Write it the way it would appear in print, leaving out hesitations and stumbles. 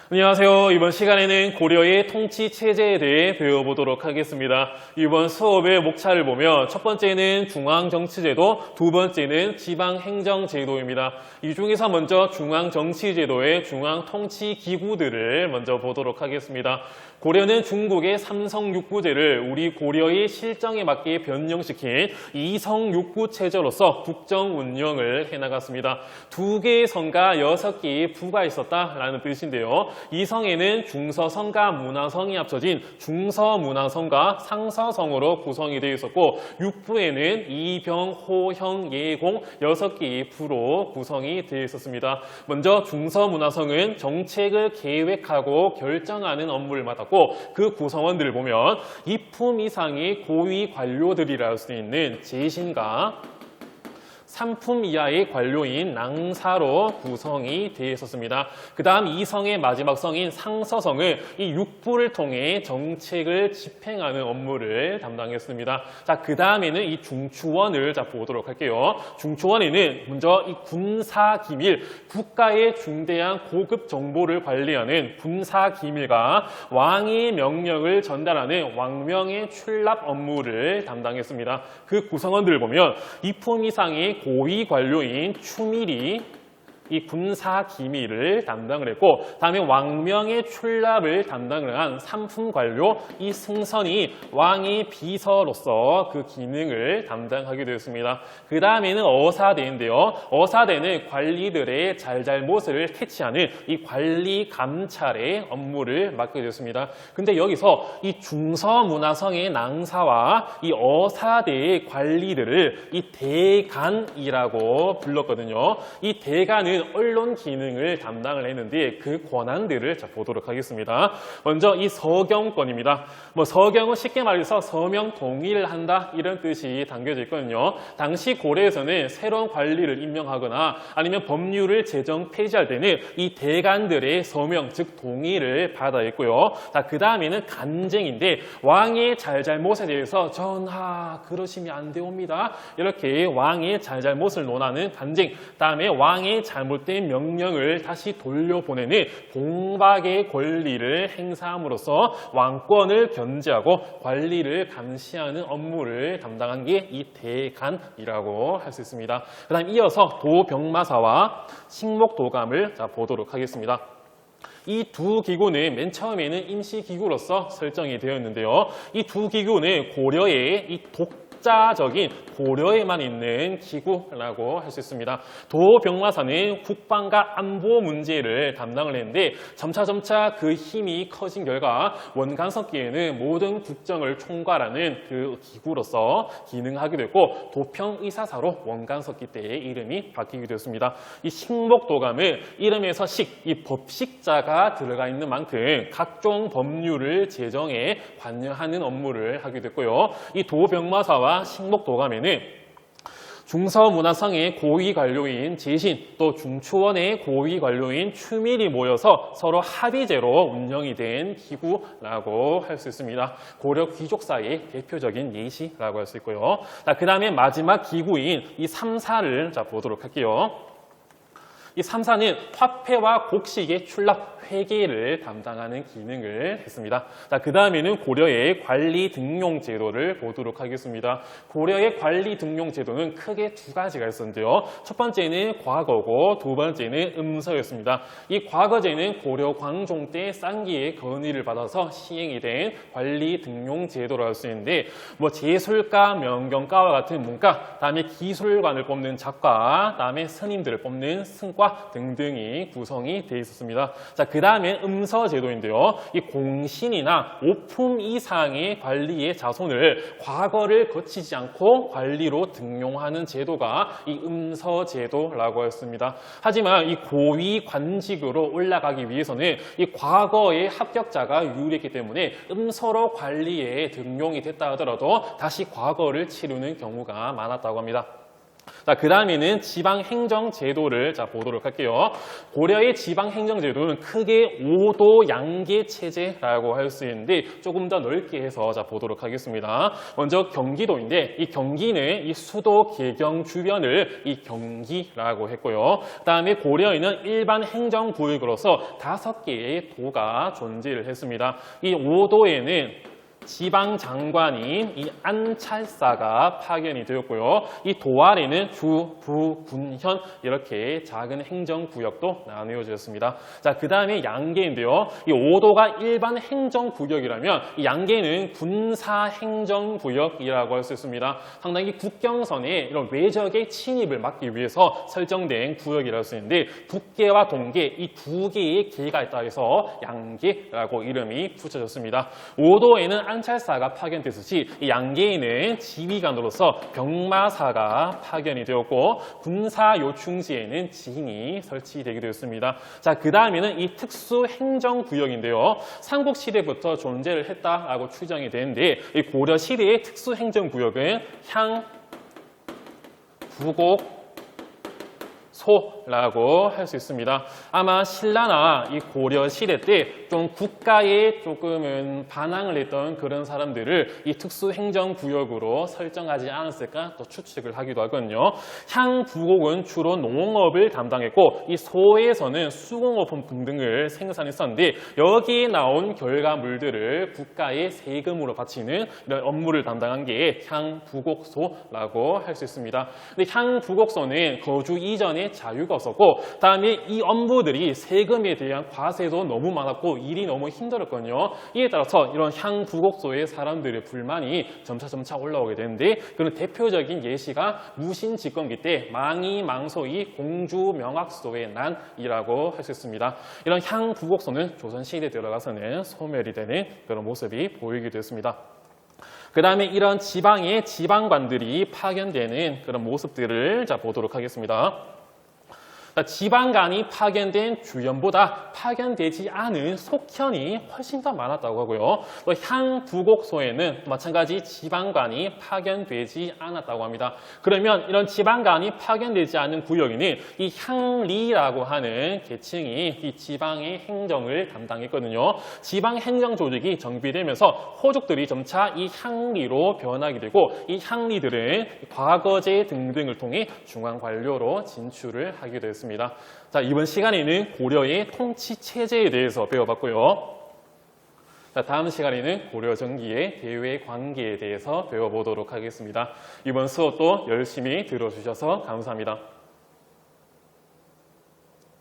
안녕하세요. 이번 시간에는 고려의 통치 체제에 대해 배워보도록 하겠습니다. 이번 수업의 목차를 보면 첫 번째는 중앙정치제도, 두 번째는 지방행정제도입니다. 이 중에서 먼저 중앙정치제도의 중앙통치기구들을 먼저 보도록 하겠습니다. 고려는 중국의 삼성육구제를 우리 고려의 실정에 맞게 변형시킨 이성육구체제로서 국정 운영을 해나갔습니다. 2개의 성과 6개의 부가 있었다라는 뜻인데요. 이 성에는 중서성과 문화성이 합쳐진 중서문화성과 상서성으로 구성이 되어 있었고, 육부에는 이병, 호형, 예공 6개의 부로 구성이 되어 있었습니다. 먼저 중서문화성은 정책을 계획하고 결정하는 업무를 맡았고, 그 구성원들을 보면 이품 이상의 고위 관료들이라 할 수 있는 제신과 3품 이하의 관료인 낭사로 구성이 되어 있었습니다. 그 다음 이 성의 마지막 성인 상서성은 이 육부를 통해 정책을 집행하는 업무를 담당했습니다. 자, 그 다음에는 이 중추원을 보도록 할게요. 중추원에는 먼저 이 군사기밀, 국가의 중대한 고급 정보를 관리하는 군사기밀과 왕의 명령을 전달하는 왕명의 출납 업무를 담당했습니다. 그 구성원들을 보면 이품 이상의 고위 관료인 추밀이 이 군사 기밀을 담당을 했고, 다음에 왕명의 출납을 담당을 한 3품 관료 이 승선이 왕의 비서로서 그 기능을 담당하게 되었습니다. 그 다음에는 어사대인데요. 어사대는 관리들의 잘잘못을 캐치하는 이 관리 감찰의 업무를 맡게 되었습니다. 근데 여기서 이 중서문화성의 낭사와 이 어사대의 관리들을 이 대간이라고 불렀거든요. 이 대간은 언론 기능을 담당을 했는데 그 권한들을 보도록 하겠습니다. 먼저 이 서경권입니다. 서경은 쉽게 말해서 서명 동의를 한다 이런 뜻이 담겨져 있거든요. 당시 고려에서는 새로운 관리를 임명하거나 아니면 법률을 제정 폐지할 때는 이 대간들의 서명 즉 동의를 받아야 했고요. 그 다음에는 간쟁인데 왕의 잘잘못에 대해서 전하 그러시면 안 되옵니다. 이렇게 왕의 잘잘못을 논하는 간쟁, 다음에 왕의 잘못된 명령을 다시 돌려보내는 공박의 권리를 행사함으로써 왕권을 견제하고 관리를 감시하는 업무를 담당한 게 이 대간이라고 할 수 있습니다. 그 다음 이어서 도병마사와 식목도감을 보도록 하겠습니다. 이 두 기구는 맨 처음에는 임시기구로서 설정이 되었는데요. 이 두 기구는 고려의 이 독자적인 고려에만 있는 기구라고 할 수 있습니다. 도병마사는 국방과 안보 문제를 담당을 했는데 점차 그 힘이 커진 결과 원간석기에는 모든 국정을 총괄하는 그 기구로서 기능하게 됐고, 도평의사사로 원간석기 때의 이름이 바뀌게 되었습니다. 이 식목도감은 이름에서 이 법식자가 들어가 있는 만큼 각종 법률을 제정에 관여하는 업무를 하게 됐고요. 이 도병마사와 식목도감에는 중서문화성의 고위 관료인 제신 또 중추원의 고위 관료인 추밀이 모여서 서로 합의제로 운영이 된 기구라고 할 수 있습니다. 고려 귀족사의 대표적인 예시라고 할 수 있고요. 그 다음에 마지막 기구인 이 삼사를 보도록 할게요. 이 삼사는 화폐와 곡식의 출납, 회계를 담당하는 기능을 했습니다. 그 다음에는 고려의 관리 등용 제도를 보도록 하겠습니다. 고려의 관리 등용 제도는 크게 2가지가 있었는데요. 첫 번째는 과거고 두 번째는 음서였습니다. 이 과거제는 고려 광종 때 쌍기의 건의를 받아서 시행이 된 관리 등용 제도로 할 수 있는데, 제술가, 명경가와 같은 문가, 다음에 기술관을 뽑는 작가, 다음에 스님들을 뽑는 승과 등등이 구성이 되어 있었습니다. 그 다음에 음서제도인데요. 이 공신이나 5품 이상의 관리의 자손을 과거를 거치지 않고 관리로 등용하는 제도가 이 음서제도라고 했습니다. 하지만 이 고위 관직으로 올라가기 위해서는 이 과거의 합격자가 유리했기 때문에 음서로 관리에 등용이 됐다 하더라도 다시 과거를 치르는 경우가 많았다고 합니다. 자, 그 다음에는 지방행정제도를 보도록 할게요. 고려의 지방행정제도는 크게 5도 양계 체제라고 할 수 있는데 조금 더 넓게 해서 보도록 하겠습니다. 먼저 경기도인데 이 경기는 이 수도 개경 주변을 이 경기라고 했고요. 그 다음에 고려에는 일반 행정구역으로서 5개의 도가 존재를 했습니다. 이 5도에는 지방장관인 이 안찰사가 파견이 되었고요. 이 도 아래는 주, 부, 군, 현 이렇게 작은 행정구역도 나누어졌습니다. 자, 그 다음에 양계인데요. 이 5도가 일반 행정구역이라면 이 양계는 군사행정구역이라고 할 수 있습니다. 상당히 국경선에 이런 외적의 침입을 막기 위해서 설정된 구역이라고 할 수 있는데 북계와 동계 이 두 개의 계가 있다 해서 양계라고 이름이 붙여졌습니다. 5도에는 안찰사가 파견됐듯이 이 양계에는 지휘관으로서 병마사가 파견이 되었고 군사 요충지에는 진이 설치되게 되었습니다. 자, 그 다음에는 이 특수행정구역인데요. 삼국시대부터 존재를 했다라고 추정이 되는데 이 고려시대의 특수행정구역은 향, 부곡, 소라고 할 수 있습니다. 아마 신라나 이 고려 시대 때 좀 국가에 조금은 반항을 했던 그런 사람들을 이 특수행정구역으로 설정하지 않았을까 또 추측을 하기도 하거든요. 향부곡은 주로 농업을 담당했고 이 소에서는 수공업품 등등을 생산했었는데 여기에 나온 결과물들을 국가에 세금으로 바치는 이런 업무를 담당한 게 향부곡소라고 할 수 있습니다. 근데 향부곡소는 거주 이전에 자유가 없었고 다음에 이 업무들이 세금에 대한 과세도 너무 많았고 일이 너무 힘들었거든요. 이에 따라서 이런 향부곡소의 사람들의 불만이 점차 올라오게 되는데 그런 대표적인 예시가 무신집권기 때 망이망소이 공주명학소의 난이라고 할 수 있습니다. 이런 향부곡소는 조선시대에 들어가서는 소멸이 되는 그런 모습이 보이기도 했습니다. 그 다음에 이런 지방의 지방관들이 파견되는 그런 모습들을 보도록 하겠습니다. 지방관이 파견된 주연보다 파견되지 않은 속현이 훨씬 더 많았다고 하고요. 또 향부곡소에는 마찬가지 지방관이 파견되지 않았다고 합니다. 그러면 이런 지방관이 파견되지 않은 구역에는 이 향리라고 하는 계층이 이 지방의 행정을 담당했거든요. 지방 행정 조직이 정비되면서 호족들이 점차 이 향리로 변하게 되고 이 향리들은 과거제 등등을 통해 중앙 관료로 진출을 하게 되었습니다. 자, 이번 시간에는 고려의 통치 체제에 대해서 배워봤고요. 자, 다음 시간에는 고려 전기의 대외 관계에 대해서 배워보도록 하겠습니다. 이번 수업도 열심히 들어주셔서 감사합니다.